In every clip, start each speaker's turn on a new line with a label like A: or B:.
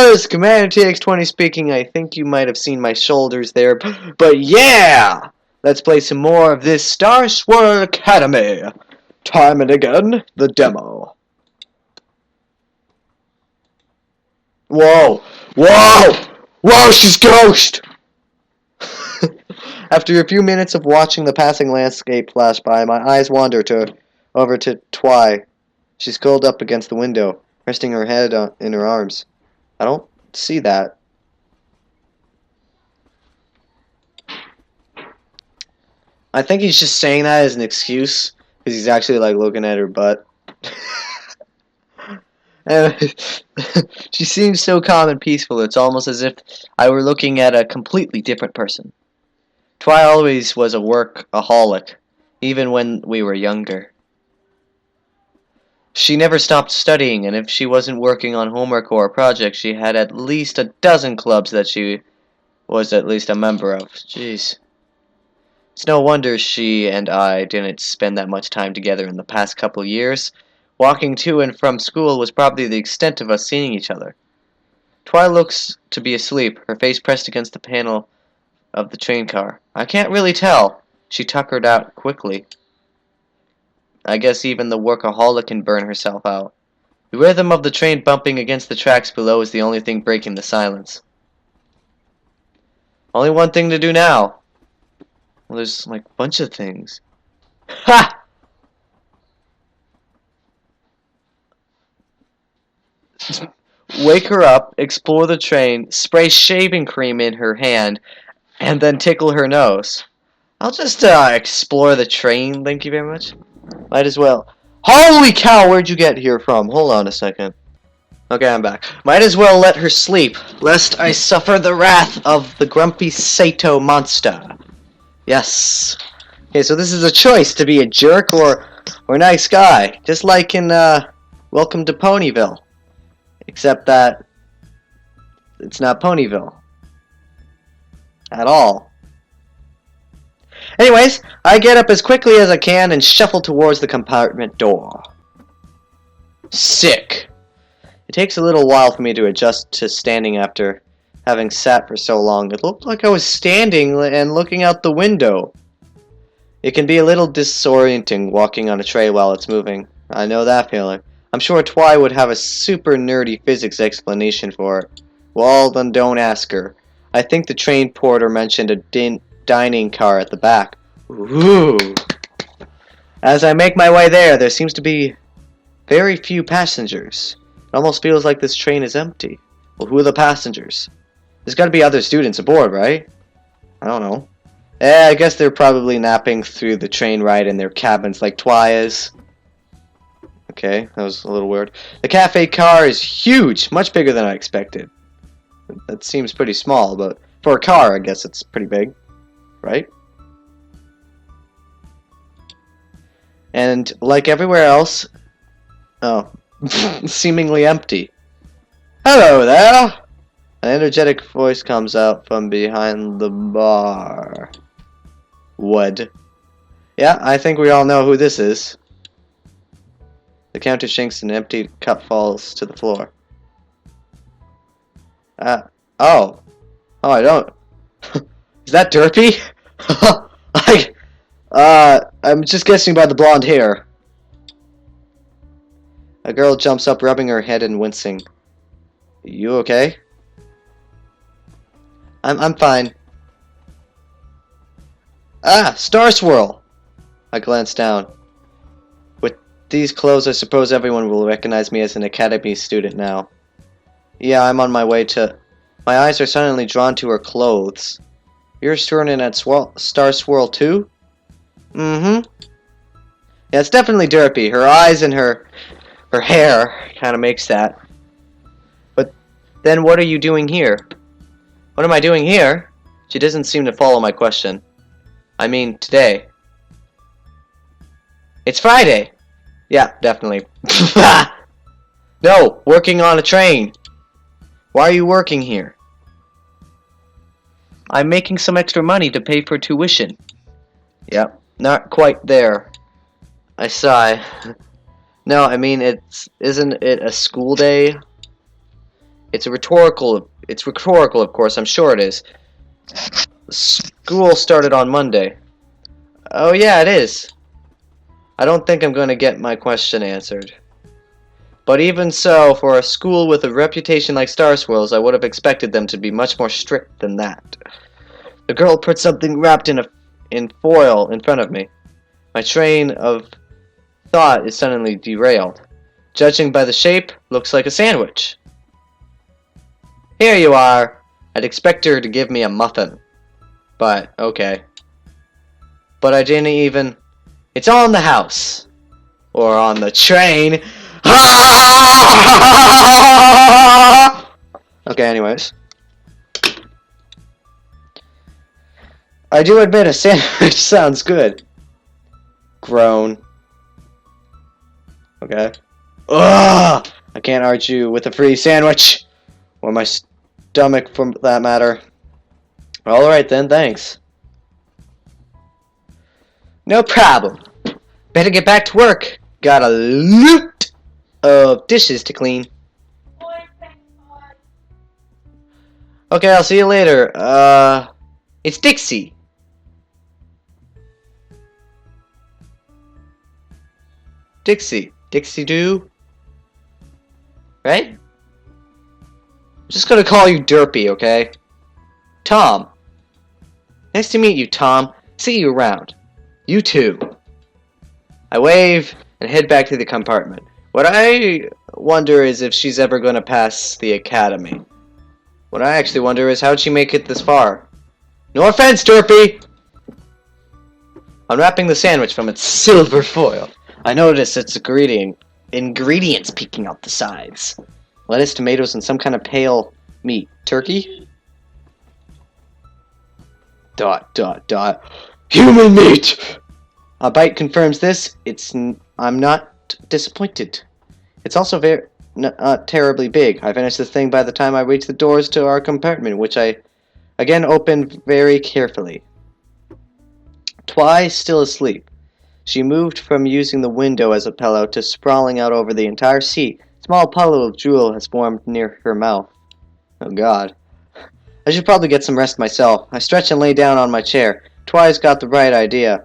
A: Whooves! Commandertx20 speaking. I think you might have seen my shoulders there. But yeah! Let's play some more of this Starswirl Academy. Time and again, the demo. Whoa! Whoa! Whoa, she's ghost! After a few minutes of watching the passing landscape flash by, my eyes wander over to Twy. She's curled up against the window, resting her head in her arms. I don't see that. I think he's just saying that as an excuse, because he's actually like looking at her butt. She seems so calm and peaceful, it's almost as if I were looking at a completely different person. Twy always was a workaholic, even when we were younger. She never stopped studying, and if she wasn't working on homework or a project, she had at least a dozen clubs that she was at least a member of. Jeez. It's no wonder she and I didn't spend that much time together in the past couple years. Walking to and from school was probably the extent of us seeing each other. Twy looks to be asleep, her face pressed against the panel of the train car. I can't really tell. She tuckered out quickly. I guess even the workaholic can burn herself out. The rhythm of the train bumping against the tracks below is the only thing breaking the silence. Only one thing to do now. Well, there's like a bunch of things. Ha! Wake her up, explore the train, spray shaving cream in her hand, and then tickle her nose. I'll just explore the train, thank you very much. Might as well. Holy cow, where'd you get here from? Hold on a second. Okay, I'm back. Might as well let her sleep, lest I suffer the wrath of the grumpy Sato monster. Yes. Okay, so this is a choice to be a jerk or a nice guy. Just like in Welcome to Ponyville. Except that it's not Ponyville. At all. Anyways, I get up as quickly as I can and shuffle towards the compartment door. Sick. It takes a little while for me to adjust to standing after having sat for so long. It looked like I was standing and looking out the window. It can be a little disorienting walking on a tray while it's moving. I know that feeling. I'm sure Twy would have a super nerdy physics explanation for it. Well, then don't ask her. I think the train porter mentioned a dining car at the back. Ooh. As I make my way there seems to be very few passengers. It almost feels like this train is empty. Well, who are the passengers? There's got to be other students aboard, right? I don't know. I guess they're probably napping through the train ride in their cabins like Twy is. Okay, that was a little weird. The cafe car is huge, much bigger than I expected. That seems pretty small, but for a car, I guess it's pretty big, right? And like everywhere else, seemingly empty. Hello there! An energetic voice comes out from behind the bar. Wood. Yeah, I think we all know who this is. The counter shinks and an empty cup falls to the floor. Oh, I don't. Is that Derpy? I'm just guessing by the blonde hair. A girl jumps up, rubbing her head and wincing. You okay? I'm fine. Starswirl! I glance down. With these clothes, I suppose everyone will recognize me as an academy student now. Yeah, I'm on my way to... My eyes are suddenly drawn to her clothes. You're a student at Starswirl too? Mm-hmm. Yeah, it's definitely Derpy. Her eyes and her hair kind of makes that. But then what are you doing here? What am I doing here? She doesn't seem to follow my question. I mean, today. It's Friday! Yeah, definitely. No, working on a train. Why are you working here? I'm making some extra money to pay for tuition. Yep, not quite there. I sigh. No, I mean, isn't it a school day? It's rhetorical, of course, I'm sure it is. School started on Monday. Oh yeah, it is. I don't think I'm going to get my question answered. But even so, for a school with a reputation like Starswirl's, I would have expected them to be much more strict than that. The girl put something wrapped in foil in front of me. My train of thought is suddenly derailed. Judging by the shape, looks like a sandwich. Here you are. I'd expect her to give me a muffin. But, okay. But I didn't even... It's on the house. Or on the train. Okay, anyways. I do admit a sandwich sounds good. Groan. Okay. Ugh! I can't argue with a free sandwich. Or my stomach, for that matter. Alright then, thanks. No problem. Better get back to work. Got a lot of dishes to clean. Okay, I'll see you later. It's Dixie. Dixie Doo. Right? I'm just gonna call you Derpy, okay? Tom. Nice to meet you, Tom. See you around. You too. I wave and head back to the compartment. What I wonder is if she's ever gonna pass the academy. What I actually wonder is how'd she make it this far? No offense, Derpy! Unwrapping the sandwich from its silver foil, I notice its ingredients peeking out the sides. Lettuce, tomatoes, and some kind of pale meat. Turkey? ... Human meat! A bite confirms this. I'm not disappointed. It's also not terribly big. I finished the thing by the time I reached the doors to our compartment, which I again opened very carefully. Twi's still asleep. She moved from using the window as a pillow to sprawling out over the entire seat. A small puddle of drool has formed near her mouth. Oh god. I should probably get some rest myself. I stretch and lay down on my chair. Twi's got the right idea.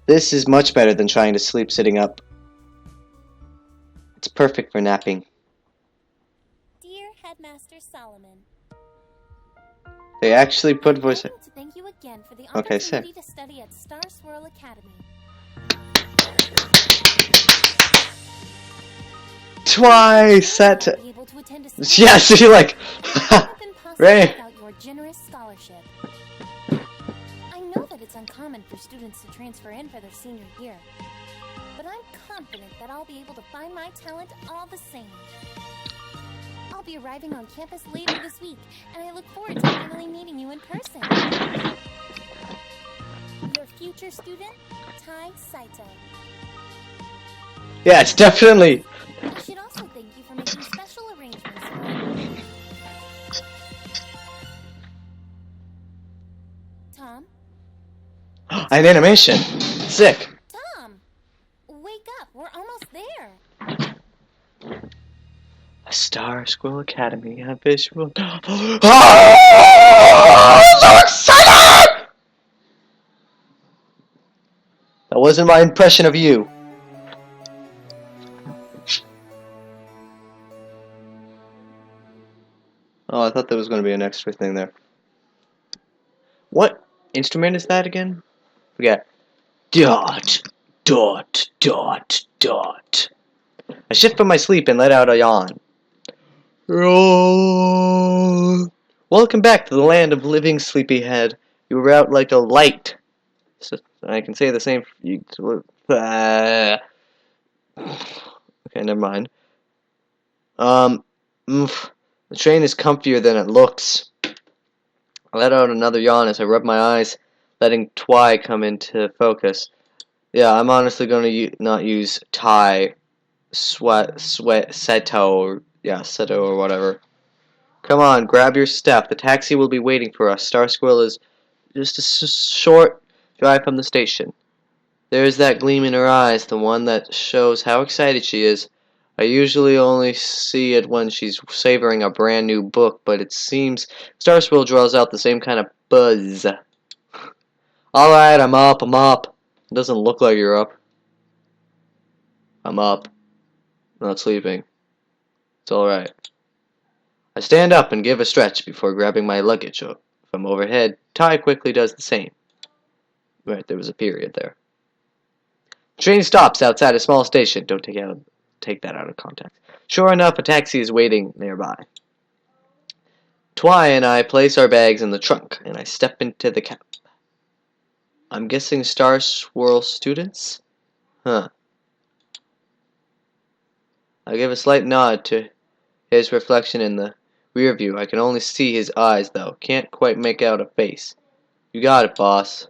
A: This is much better than trying to sleep sitting up. It's perfect for napping.
B: Dear Headmaster Solomon,
A: They actually put voice...
B: I'd like to thank you again for the
A: Okay,
B: opportunity
A: sick.
B: to study at Starswirl Academy.
A: Twice set...
B: Be able to attend a
A: Yeah, so you're like...
B: have been possible
A: Ray.
B: without your generous scholarship. I know that it's uncommon for students to transfer in for their senior year, but I'm confident that I'll be able to find my talent all the same. I'll be arriving on campus later this week, and I look forward to finally meeting you in person. Your future student, Tai Saito.
A: Yeah, it's definitely...
B: I should also thank you for making special arrangements for me. Tom?
A: An animation. Sick.
B: Tom! Wake up, we're almost there.
A: A Starswirl Academy, a visual... So excited! That wasn't my impression of you. Oh, I thought there was going to be an extra thing there. What instrument is that again? Forget. Dot, dot, dot, dot. I shift from my sleep and let out a yawn. Welcome back to the land of living, sleepyhead. You were out like a light. So I can say the same for you. Okay, never mind. The train is comfier than it looks. I let out another yawn as I rub my eyes, letting Twi come into focus. Yeah, I'm honestly going to not use Tai, Seto, or Seto or whatever. Come on, grab your stuff. The taxi will be waiting for us. Starswirl is just a short drive from the station. There is that gleam in her eyes, the one that shows how excited she is. I usually only see it when she's savoring a brand new book, but it seems Starswirl draws out the same kind of buzz. Alright, I'm up. It doesn't look like you're up. I'm up. I'm not sleeping. It's alright. I stand up and give a stretch before grabbing my luggage from overhead. Ty quickly does the same. Right, there was a period there. Train stops outside a small station. Don't take that out of context. Sure enough, a taxi is waiting nearby. Twy and I place our bags in the trunk, and I step into the cab. I'm guessing Starswirl students? Huh. I give a slight nod to his reflection in the rear view. I can only see his eyes, though. Can't quite make out a face. You got it, boss.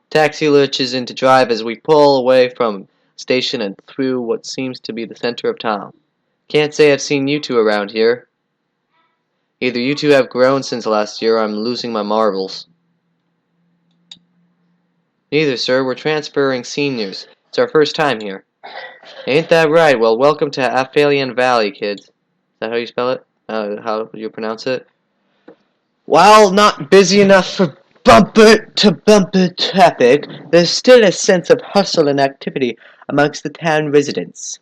A: Taxi lurches into drive as we pull away from station and through what seems to be the center of town. Can't say I've seen you two around here. Either you two have grown since last year or I'm losing my marbles. Neither, sir. We're transferring seniors. It's our first time here. Ain't that right? Well, welcome to Aphelion Valley, kids. Is that how you spell it? How you pronounce it? While not busy enough for bumper-to-bumper traffic, there's still a sense of hustle and activity amongst the town residents.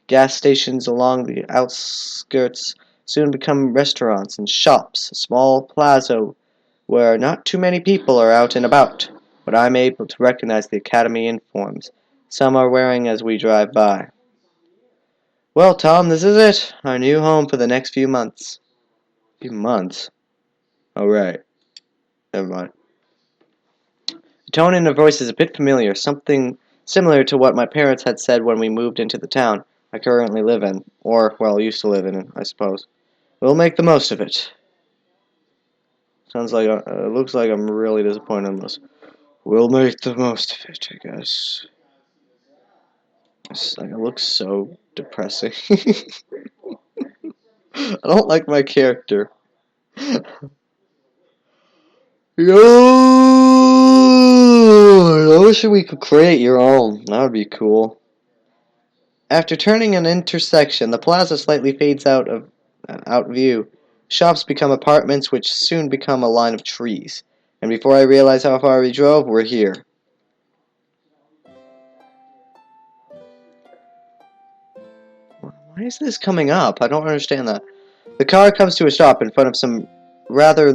A: Gas stations along the outskirts soon become restaurants and shops, a small plaza where not too many people are out and about, but I'm able to recognize the academy uniforms some are wearing as we drive by. Well, Tom, this is it, our new home for the next few months. Few months? Oh, right. Never mind. The tone in her voice is a bit familiar, something similar to what my parents had said when we moved into the town I currently live in, or, well, used to live in, I suppose. We'll make the most of it. Sounds like, it looks like I'm really disappointed in this. We'll make the most of it, I guess. It looks so depressing. I don't like my character. Yo! I wish we could create your own. That would be cool. After turning an intersection, the plaza slightly fades out view. Shops become apartments, which soon become a line of trees. And before I realize how far we drove, we're here. Why is this coming up? I don't understand that. The car comes to a stop in front of some rather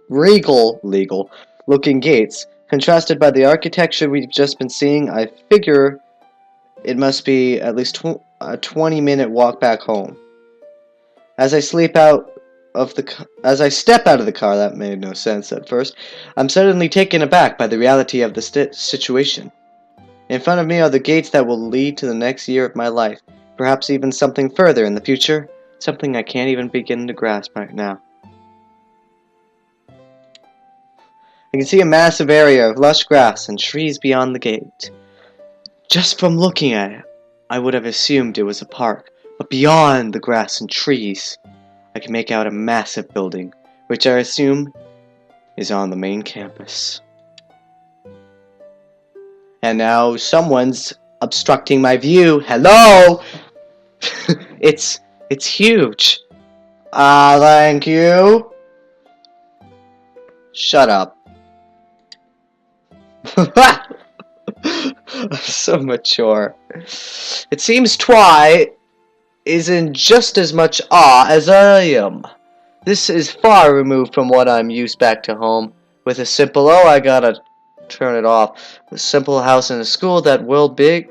A: regal-looking gates. Contrasted by the architecture we've just been seeing, I figure it must be at least a 20-minute walk back home. As I step out of the car, that made no sense at first, I'm suddenly taken aback by the reality of the situation. In front of me are the gates that will lead to the next year of my life. Perhaps even something further in the future, something I can't even begin to grasp right now. I can see a massive area of lush grass and trees beyond the gate. Just from looking at it, I would have assumed it was a park, but beyond the grass and trees, I can make out a massive building, which I assume is on the main campus. And now someone's obstructing my view. Hello! It's huge. Thank you. Shut up. So mature. It seems Twy is in just as much awe as I am. This is far removed from what I'm used back to home. With a simple, I gotta turn it off. A simple house and a school that while big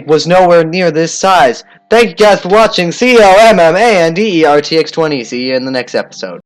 A: was nowhere near this size. Thank you guys for watching. COMMANDERTX20. See you in the next episode.